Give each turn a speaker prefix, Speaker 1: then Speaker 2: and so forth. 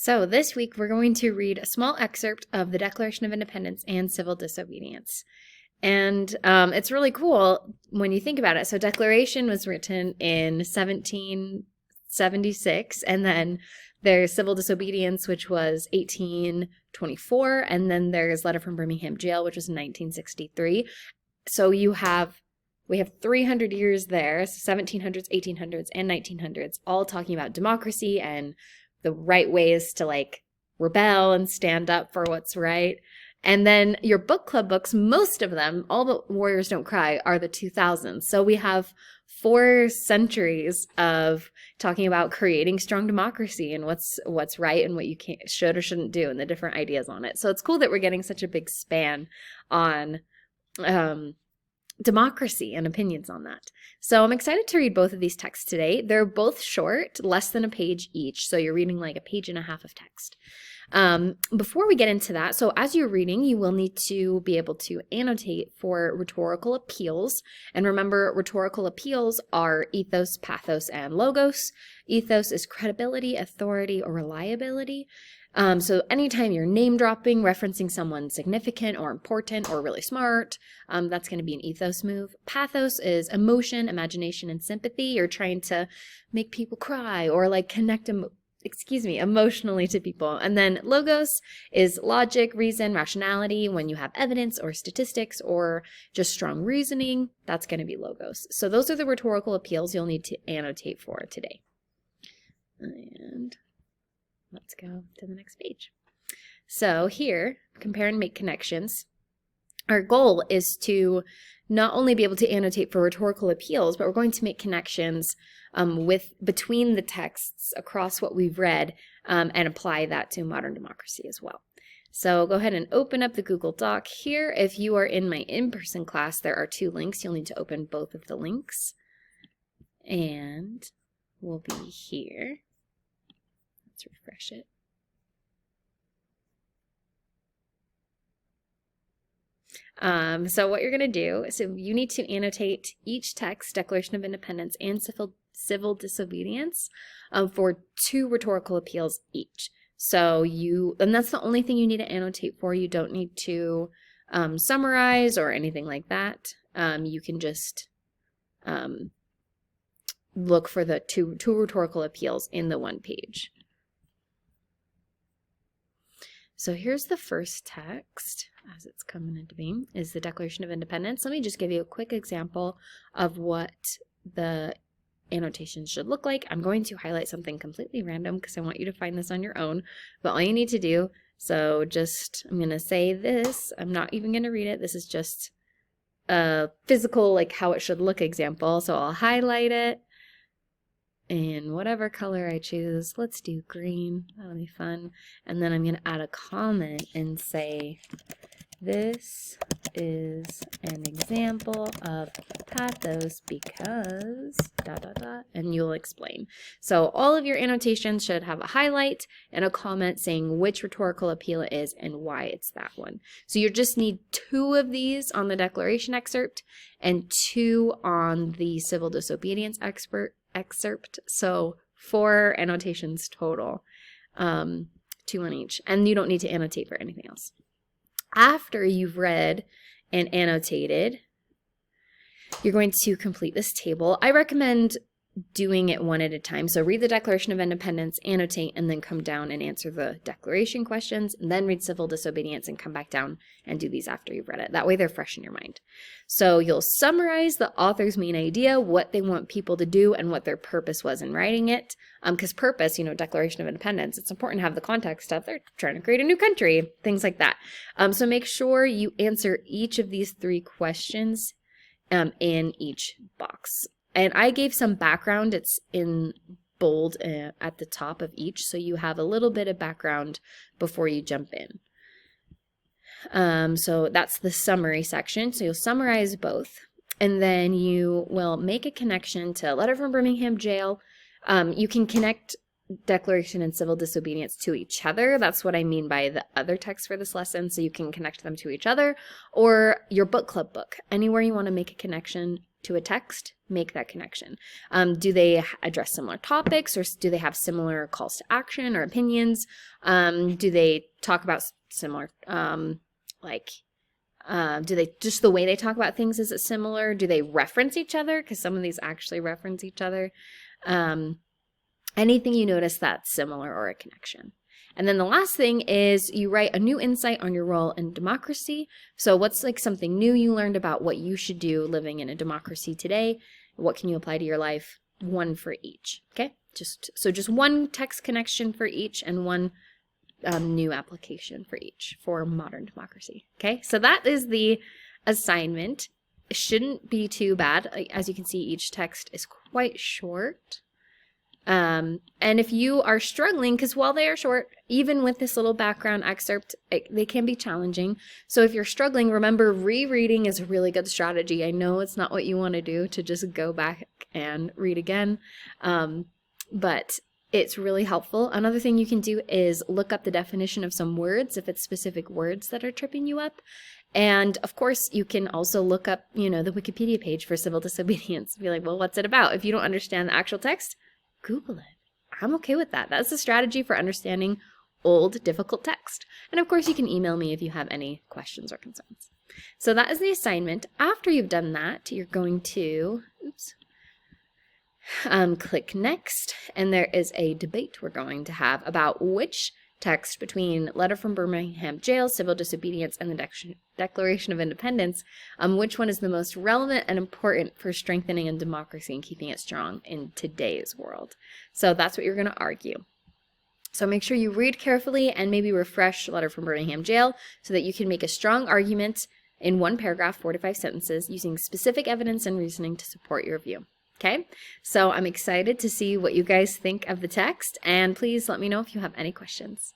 Speaker 1: So this week we're going to read a small excerpt of the Declaration of Independence and Civil Disobedience. And it's really cool when you think about it. So Declaration was written in 1776, and then there's Civil Disobedience, which was 1824, and then there's Letter from Birmingham Jail, which was in 1963. So we have 300 years there, so 1700s, 1800s, and 1900s, all talking about democracy and the right ways to like rebel and stand up for what's right. And then your book club books, most of them, all but Warriors Don't Cry, are the 2000s. So we have 4 centuries of talking about creating strong democracy and what's right and what you should or shouldn't do and the different ideas on it. So it's cool that we're getting such a big span on democracy and opinions on that. So I'm excited to read both of these texts today. They're both short, less than a page each. So you're reading like a page and a half of text. Before we get into that, so as you're reading, you will need to be able to annotate for rhetorical appeals. And remember, rhetorical appeals are ethos, pathos, and logos. Ethos is credibility, authority, or reliability. So anytime you're name dropping, referencing someone significant or important or really smart, that's going to be an ethos move. Pathos is emotion, imagination, and sympathy. You're trying to make people cry or like connect emotionally to people. And then logos is logic, reason, rationality. When you have evidence or statistics or just strong reasoning, that's going to be logos. So those are the rhetorical appeals you'll need to annotate for today. And let's go to the next page. So here, compare and make connections. Our goal is to not only be able to annotate for rhetorical appeals, but we're going to make connections between the texts across what we've read and apply that to modern democracy as well. So go ahead and open up the Google Doc here. If you are in my in-person class, there are 2 links. You'll need to open both of the links. And we'll be here. Let's refresh it. So what you're going to do is you need to annotate each text, Declaration of Independence and Civil Disobedience, for 2 rhetorical appeals each. So and that's the only thing you need to annotate for. You don't need to summarize or anything like that. You can just look for the two rhetorical appeals in the one page. So here's the first text, as it's coming into being, is the Declaration of Independence. Let me just give you a quick example of what the annotations should look like. I'm going to highlight something completely random because I want you to find this on your own. But all you need to do, I'm going to say this. I'm not even going to read it. This is just a physical, like how it should look example. So I'll highlight it in whatever color I choose. Let's do green. That'll be fun. And then I'm going to add a comment and say, this is an example of pathos because ... and you'll explain. So all of your annotations should have a highlight and a comment saying which rhetorical appeal it is and why it's that one. So you just need 2 of these on the Declaration excerpt and 2 on the Civil Disobedience excerpt. So 4 annotations total, 2 on each, and you don't need to annotate for anything else. After you've read and annotated, you're going to complete this table. I recommend doing it one at a time. So read the Declaration of Independence, annotate, and then come down and answer the Declaration questions, and then read Civil Disobedience and come back down and do these after you've read it. That way they're fresh in your mind. So you'll summarize the author's main idea, what they want people to do, and what their purpose was in writing it. Because purpose, Declaration of Independence, it's important to have the context of they're trying to create a new country, things like that. So make sure you answer each of these 3 questions in each box. And I gave some background. It's in bold at the top of each, so you have a little bit of background before you jump in. So that's the summary section. So you'll summarize both, and then you will make a connection to Letter from Birmingham Jail. You can connect Declaration and Civil Disobedience to each other. That's what I mean by the other text for this lesson. So you can connect them to each other, or your book club book. Anywhere you want to make a connection, to a text, make that connection. Do they address similar topics, or do they have similar calls to action or opinions? Do they talk about similar, do they, just the way they talk about things, is it similar? Do they reference each other? Because some of these actually reference each other. Anything you notice that's similar or a connection. And then the last thing is you write a new insight on your role in democracy. So what's like something new you learned about what you should do living in a democracy today? What can you apply to your life? One for each, okay? Just one text connection for each, and one new application for each for modern democracy, okay? So that is the assignment. It shouldn't be too bad. As you can see, each text is quite short. And if you are struggling, because while they are short, even with this little background excerpt, they can be challenging. So if you're struggling, remember, rereading is a really good strategy. I know it's not what you want to do, to just go back and read again, but it's really helpful. Another thing you can do is look up the definition of some words, if it's specific words that are tripping you up. And of course, you can also look up, the Wikipedia page for civil disobedience. Be like, well, what's it about? If you don't understand the actual text, Google it. I'm okay with that. That's a strategy for understanding old, difficult text. And of course, you can email me if you have any questions or concerns. So that is the assignment. After you've done that, you're going to, click next, and there is a debate we're going to have about which text between Letter from Birmingham Jail, Civil Disobedience, and the Declaration of Independence, which one is the most relevant and important for strengthening a democracy and keeping it strong in today's world. So that's what you're going to argue. So make sure you read carefully and maybe refresh Letter from Birmingham Jail so that you can make a strong argument in one paragraph, 4 to 5 sentences, using specific evidence and reasoning to support your view. Okay, so I'm excited to see what you guys think of the text, and please let me know if you have any questions.